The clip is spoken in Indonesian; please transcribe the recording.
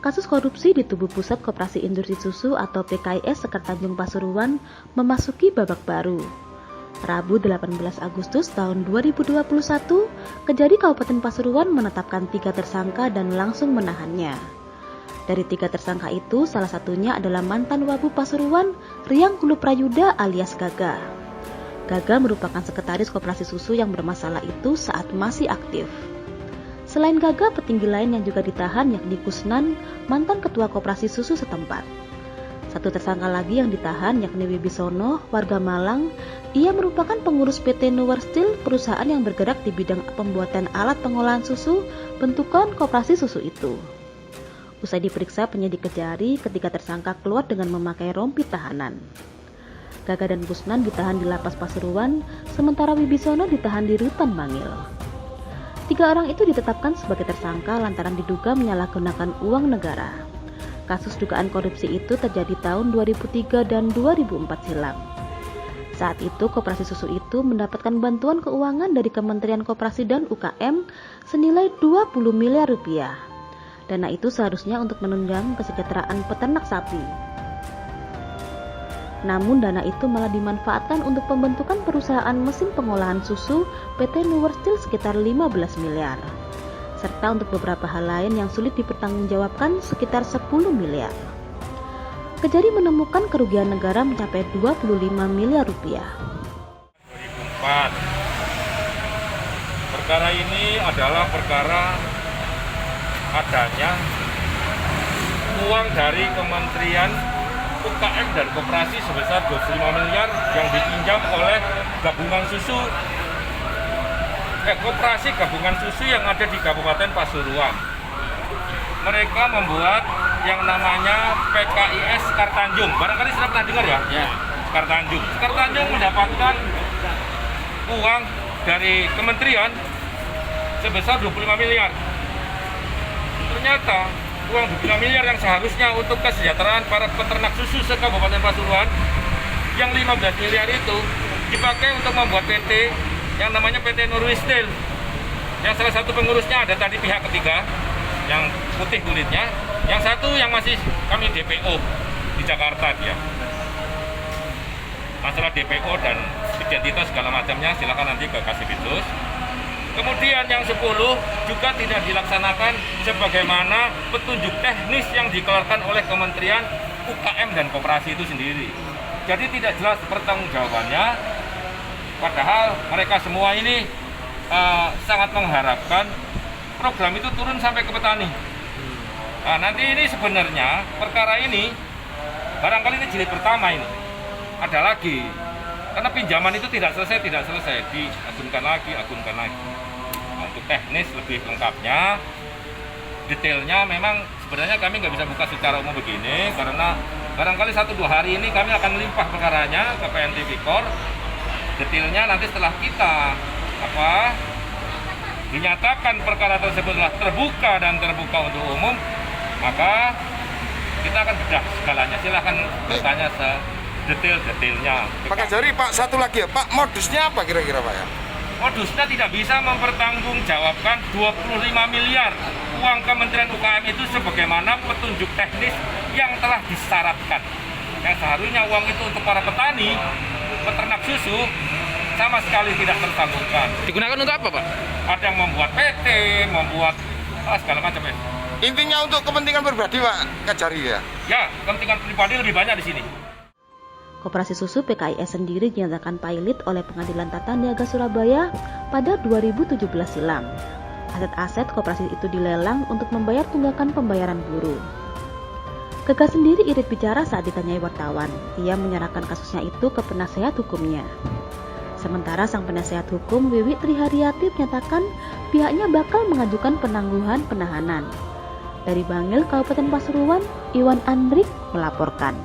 Kasus korupsi di tubuh Pusat Koperasi Industri Susu atau PKIS Sekertanjung Pasuruan memasuki babak baru. Rabu 18 Agustus tahun 2021, Kejari Kabupaten Pasuruan menetapkan 3 tersangka dan langsung menahannya. Dari 3 tersangka itu, salah satunya adalah mantan Wabu Pasuruan, Riang Kulu Prayuda alias Gaga. Gaga merupakan sekretaris koperasi susu yang bermasalah itu saat masih aktif. Selain Gaga, petinggi lain yang juga ditahan yakni Kusnan, mantan ketua koperasi susu setempat. Satu tersangka lagi yang ditahan yakni Wibisono, warga Malang. Ia merupakan pengurus PT Nuwer Steel, perusahaan yang bergerak di bidang pembuatan alat pengolahan susu bentukan koperasi susu itu. Usai diperiksa penyidik Kejari, ketiga tersangka keluar dengan memakai rompi tahanan. Gaga dan Kusnan ditahan di Lapas Pasuruan, sementara Wibisono ditahan di Rutan Bangil. 3 orang itu ditetapkan sebagai tersangka lantaran diduga menyalahgunakan uang negara. Kasus dugaan korupsi itu terjadi tahun 2003 dan 2004 silam. Saat itu, koperasi susu itu mendapatkan bantuan keuangan dari Kementerian Koperasi dan UKM senilai 20 miliar rupiah. Dana itu seharusnya untuk menunjang kesejahteraan peternak sapi. Namun dana itu malah dimanfaatkan untuk pembentukan perusahaan mesin pengolahan susu PT Nuwer Steel sekitar 15 miliar. Serta untuk beberapa hal lain yang sulit dipertanggungjawabkan sekitar 10 miliar. Kejari menemukan kerugian negara mencapai 25 miliar rupiah. 2004. Perkara ini adalah perkara adanya uang dari Kementerian UKM dan Koperasi sebesar 25 miliar yang dipinjam oleh gabungan susu Koperasi gabungan susu yang ada di Kabupaten Pasuruan. Mereka membuat yang namanya PKIS Sekertanjung. Barangkali sudah pernah dengar ya? Ya. Sekertanjung. Sekertanjung mendapatkan uang dari kementerian sebesar 25 miliar. Ternyata uang 25 miliar yang seharusnya untuk kesejahteraan para peternak susu se-Kabupaten Pasuruan yang 15 miliar itu dipakai untuk membuat PT yang namanya PT Nuwer Steel, yang salah satu pengurusnya ada tadi pihak ketiga yang putih kulitnya, yang satu yang masih kami DPO di Jakarta dia. Masalah DPO dan identitas segala macamnya silakan nanti ke Kasibidus. Kemudian yang 10 juga tidak dilaksanakan sebagaimana petunjuk teknis yang dikeluarkan oleh Kementerian UKM dan Koperasi itu sendiri. Jadi tidak jelas pertanggungjawabannya, padahal mereka semua ini sangat mengharapkan program itu turun sampai ke petani. Nah, nanti ini sebenarnya perkara ini, barangkali ini jilid pertama ini, ada lagi. Karena pinjaman itu tidak selesai, diagunkan lagi. Untuk teknis lebih lengkapnya, detailnya memang sebenarnya kami nggak bisa buka secara umum begini, karena barangkali 1-2 hari ini kami akan melimpah perkaranya ke PN Tipikor. Detailnya nanti setelah kita dinyatakan perkara tersebut telah terbuka dan terbuka untuk umum, maka kita akan bedah segalanya. Silahkan bertanya detailnya. Pak Kejari, Pak, satu lagi ya, Pak, modusnya apa kira-kira Pak ya? Modusnya tidak bisa mempertanggungjawabkan 25 miliar uang Kementerian UKM itu sebagaimana petunjuk teknis yang telah disyaratkan. Yang seharusnya uang itu untuk para petani, peternak susu, sama sekali tidak tersalurkan. Digunakan untuk apa, Pak? Ada yang membuat PT, membuat segala macam ya. Intinya untuk kepentingan pribadi Pak Kejari ya? Ya, kepentingan pribadi lebih banyak di sini. Koperasi susu PKIS sendiri dinyatakan pailit oleh Pengadilan Tata Niaga Surabaya pada 2017 silam. Aset-aset koperasi itu dilelang untuk membayar tunggakan pembayaran buruh. Gaga sendiri irit bicara saat ditanyai wartawan. Ia menyerahkan kasusnya itu ke penasehat hukumnya. Sementara sang penasehat hukum Wiwi Triharyati menyatakan pihaknya bakal mengajukan penangguhan penahanan. Dari Bangil, Kabupaten Pasuruan, Iwan Andrik melaporkan.